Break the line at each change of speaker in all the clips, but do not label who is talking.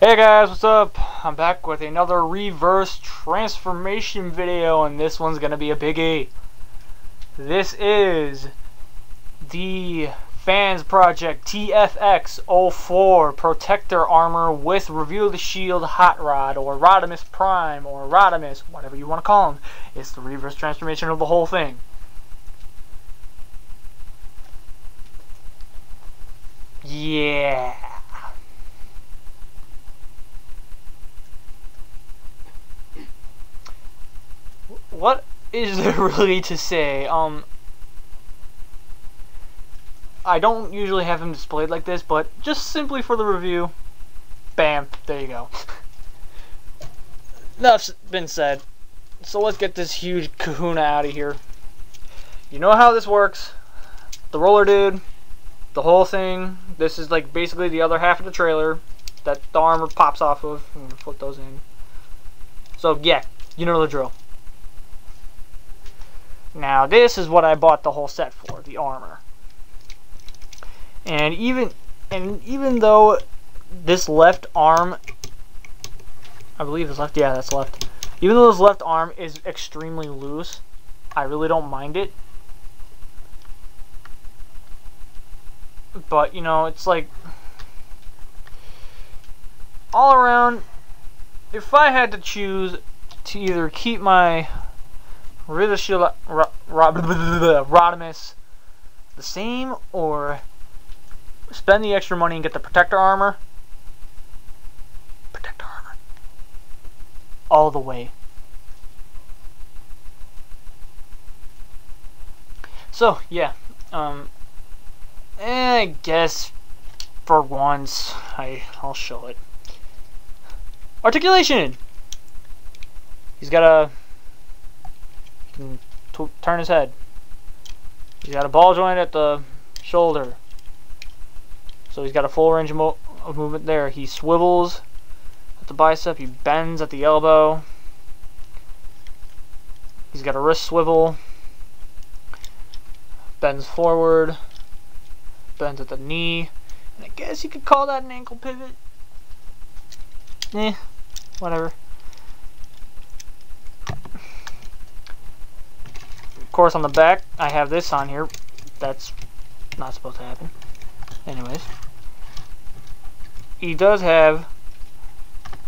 Hey guys, what's up? I'm back with another reverse transformation video, and this one's gonna be a biggie. This is the Fansproject TFX-04 protector armor with Reveal the Shield Hot Rod, or Rodimus Prime, or Rodimus, whatever you want to call him. It's the reverse transformation of the whole thing. Yeah. What is there really to say? I don't usually have him displayed like this, but just simply for the review, bam, there you go. Enough's been said. So let's get this huge kahuna out of here. You know how this works. The roller dude, the whole thing. This is like basically the other half of the trailer that the armor pops off of. I'm gonna flip those in. So yeah, you know the drill. Now this is what I bought the whole set for, the armor. And even though this left arm, I believe it's left, yeah, that's left. Even though this left arm is extremely loose, I really don't mind it. But, you know, it's like, all around, if I had to choose to either keep my Reveal the Shield Rodimus the same, or spend the extra money and get the protector armor all the way. So yeah, I guess for once I'll show it. Articulation. He's got a, can turn his head. He's got a ball joint at the shoulder, so he's got a full range of movement there. He swivels at the bicep, he bends at the elbow, he's got a wrist swivel, bends forward, bends at the knee, and I guess you could call that an ankle pivot. Whatever. Of course, on the back, I have this on here. That's not supposed to happen. Anyways, he does have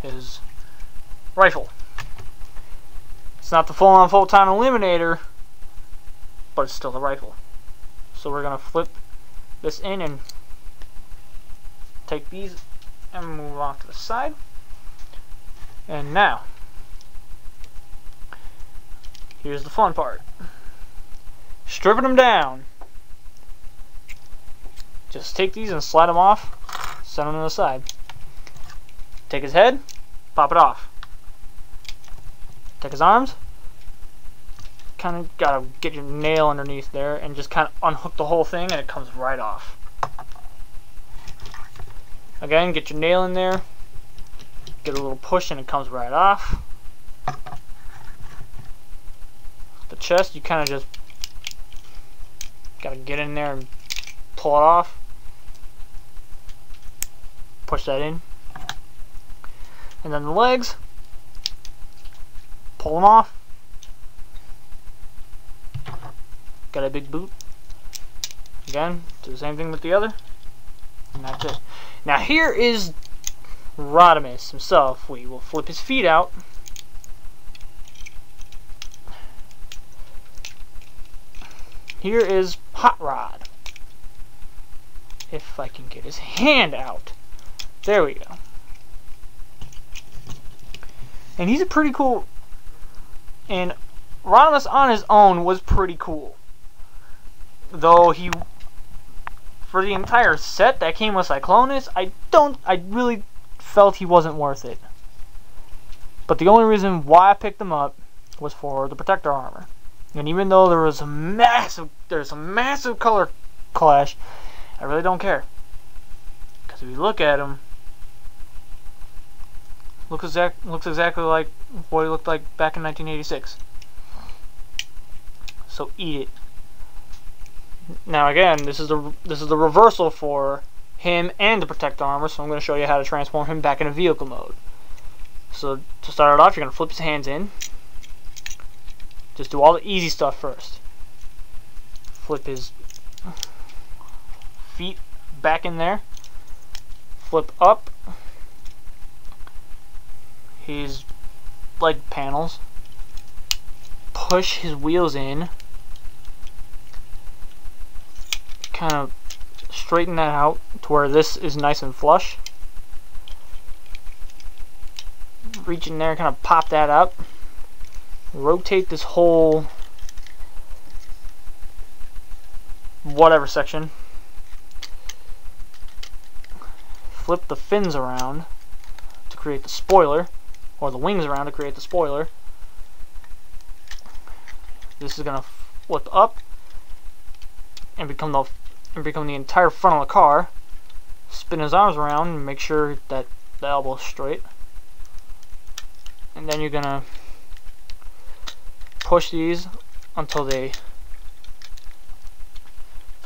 his rifle. It's not the full-on photon eliminator, but it's still a rifle. So we're gonna flip this in and take these and move off to the side. And now, here's the fun part. Stripping them down. Just take these and slide them off, set them to the side. Take his head, pop it off. Take his arms, kind of gotta get your nail underneath there and just kind of unhook the whole thing, and it comes right off. Again, get your nail in there, get a little push and it comes right off. The chest, you kind of just gotta get in there and pull it off. Push that in. And then the legs, pull them off. Got a big boot. Again, do the same thing with the other. And that's it. Now here is Rodimus himself. We will flip his feet out. Here is Hot Rod. If I can get his hand out. There we go. And he's a pretty cool, and Rodimus on his own was pretty cool. Though he, for the entire set that came with Cyclonus, I really felt he wasn't worth it. But the only reason why I picked him up was for the protector armor. And even though there's a massive color clash, I really don't care. Because if you look at him, looks exactly like what he looked like back in 1986. So eat it. Now again, this is the reversal for him and the protect armor, so I'm going to show you how to transform him back into vehicle mode. So to start it off, you're going to flip his hands in. Just do all the easy stuff first. Flip his feet back in there. Flip up his leg panels. Push his wheels in. Kind of straighten that out to where this is nice and flush. Reach in there, kind of pop that up. Rotate this whole whatever section. Flip the fins around to create the spoiler, or the wings around to create the spoiler. This is gonna flip up and become the entire front of the car. Spin his arms around and make sure that the elbow's straight. And then you're gonna push these until they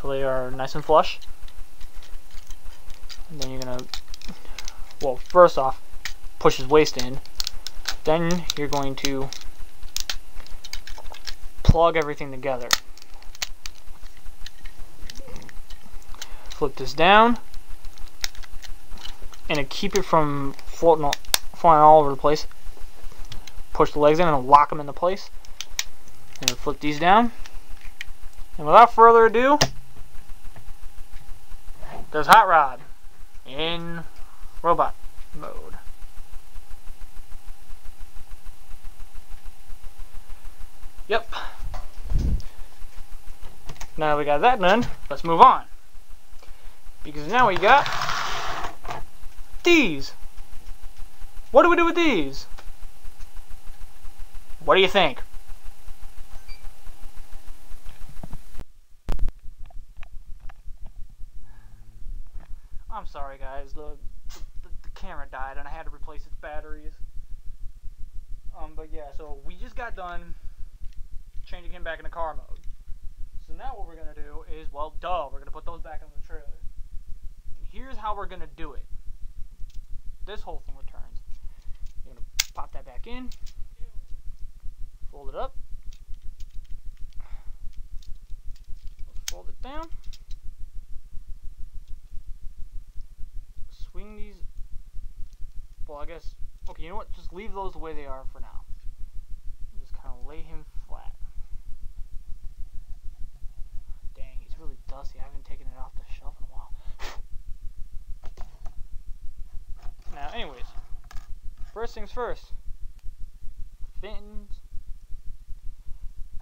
are nice and flush. And then you're gonna, well, first off, push his waist in. Then you're going to plug everything together. Flip this down, and to keep it from flying all over the place, push the legs in and lock them into place. And flip these down. And without further ado, there's Hot Rod in robot mode. Yep. Now we got that done, let's move on. Because now we got these. What do we do with these? What do you think? I'm sorry guys, the camera died and I had to replace its batteries. But yeah, so we just got done changing him back into car mode. So now what we're going to do is, well, we're going to put those back on the trailer. And here's how we're going to do it. This whole thing returns. You're going to pop that back in, fold it up, fold it down, swing these, well I guess, okay, you know what, just leave those the way they are for now. Just kind of lay him flat. Dang, he's really dusty, I haven't taken it off the shelf in a while. Now anyways, first things first, fins,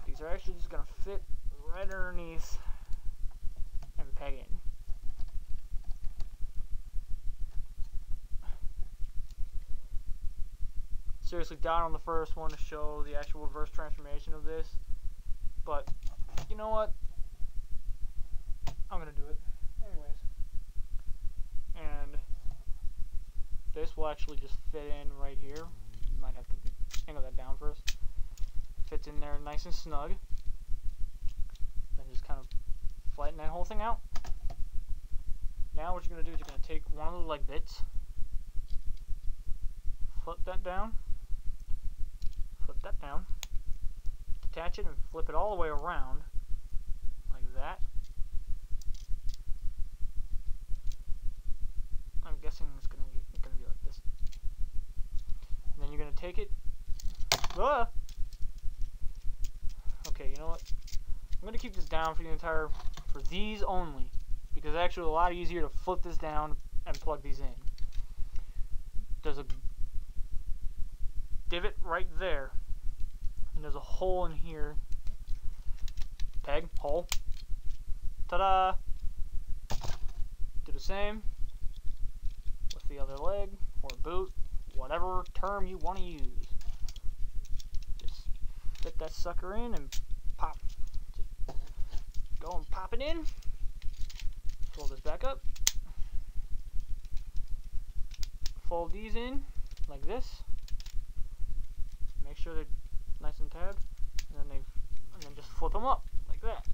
these are actually just going to fit right underneath and peg in. Seriously, down on the first one to show the actual reverse transformation of this, but you know what, I'm going to do it anyways. And this will actually just fit in right here. You might have to angle that down first. Fits in there nice and snug. Then just kind of flatten that whole thing out. Now what you're going to do is you're going to take one of the leg bits, flip that down, detach it and flip it all the way around like that. I'm guessing it's going to be like this. And then you're going to take it. Okay, you know what? I'm going to keep this down for these only, because it's actually a lot easier to flip this down and plug these in. There's a divot right there, and there's a hole in here. Peg, hole. Ta-da! Do the same with the other leg, or boot, whatever term you want to use. Just fit that sucker in and pop. Just go and pop it in. Fold this back up. Fold these in like this. Make sure they're nice and tabbed, and then just flip them up like that.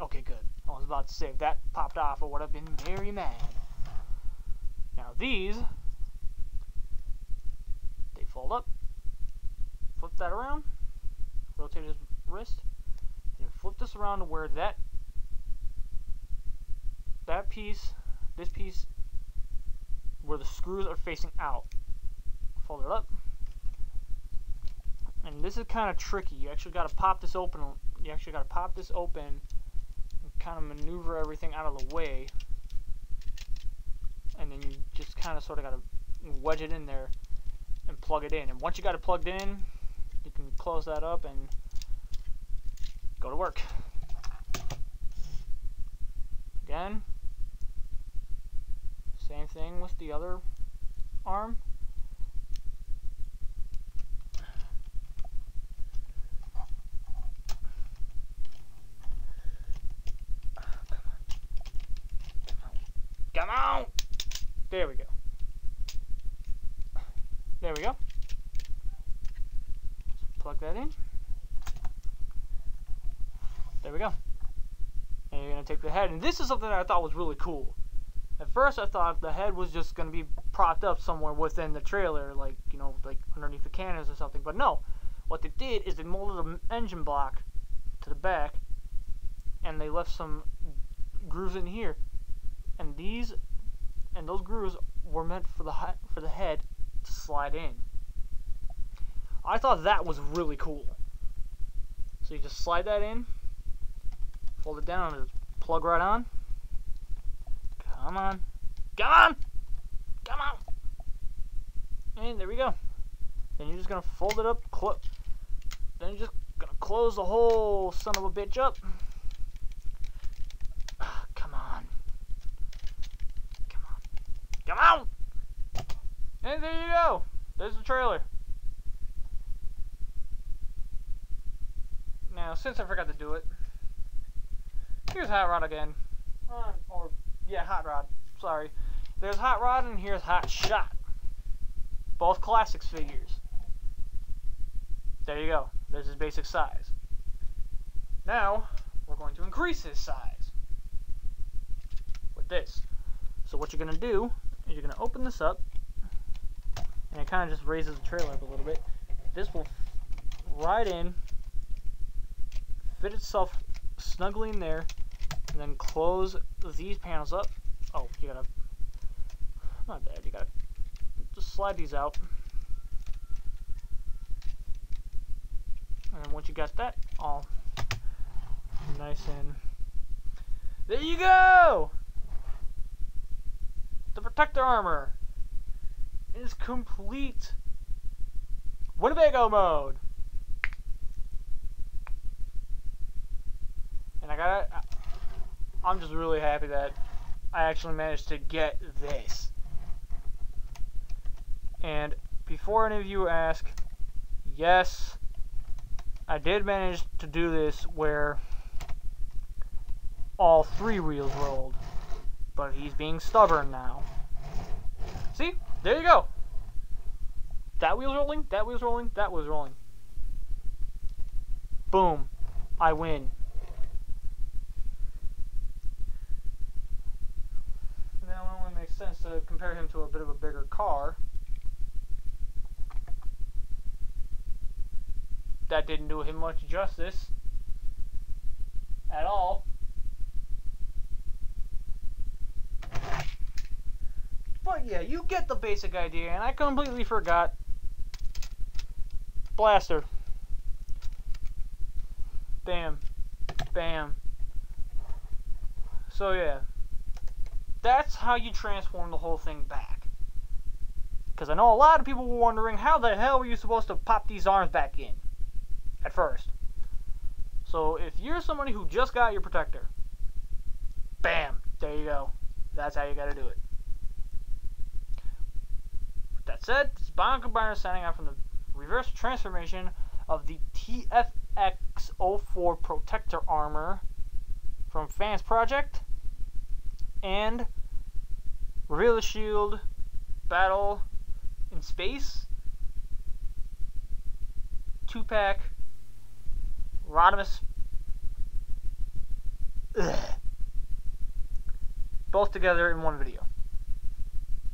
Okay, good. I was about to say, if that popped off, I would have been very mad. Now these, they fold up. Flip that around. Rotate his wrist. And flip this around to where that piece, this piece, where the screws are facing out. Fold it up. And this is kind of tricky. You actually got to pop this open. You actually got to pop this open and kind of maneuver everything out of the way. And then you just kind of sort of got to wedge it in there and plug it in. And once you got it plugged in, you can close that up and go to work. Again, same thing with the other arm. Come on! There we go. There we go. So plug that in. There we go. And you're going to take the head. And this is something that I thought was really cool. At first I thought the head was just going to be propped up somewhere within the trailer, like, you know, like underneath the cannons or something. But no. What they did is they molded an engine block to the back. And they left some grooves in here. And those grooves were meant for the head to slide in. I thought that was really cool. So you just slide that in, fold it down, and just plug right on. Come on, come on, come on, and there we go. Then you're just gonna fold it up, then you're just gonna close the whole son of a bitch up. Come on! And there you go. There's the trailer. Now, since I forgot to do it, here's Hot Rod again. Hot Rod. Sorry. There's Hot Rod and here's Hot Shot. Both classics figures. There you go. There's his basic size. Now, we're going to increase his size with this. So what you're going to do is you're going to open this up, and it kind of just raises the trailer up a little bit. This will ride in, fit itself snugly in there, and then close these panels up. Oh, you gotta, not bad, you gotta just slide these out. And then once you got that all nice and, there you go! The protector armor is complete. Winnebago mode. And I'm just really happy that I actually managed to get this. And before any of you ask, yes, I did manage to do this where all 3 wheels rolled. But he's being stubborn now. See? There you go. That wheel's rolling, that wheel's rolling, that wheel's rolling. Boom. I win. Now it only makes sense to compare him to a bit of a bigger car. That didn't do him much justice. At all. But yeah, you get the basic idea, and I completely forgot. Blaster. Bam. Bam. So yeah, that's how you transform the whole thing back. Because I know a lot of people were wondering, how the hell were you supposed to pop these arms back in at first? So if you're somebody who just got your protector, bam, there you go. That's how you gotta do it. That said, this is Bionic Combiner signing out from the reverse transformation of the TFX-04 protector armor from Fansproject, and Reveal the Shield Battle in Space 2-pack Rodimus Ugh. Both together in one video.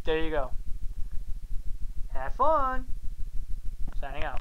There you go. Have fun. Signing out.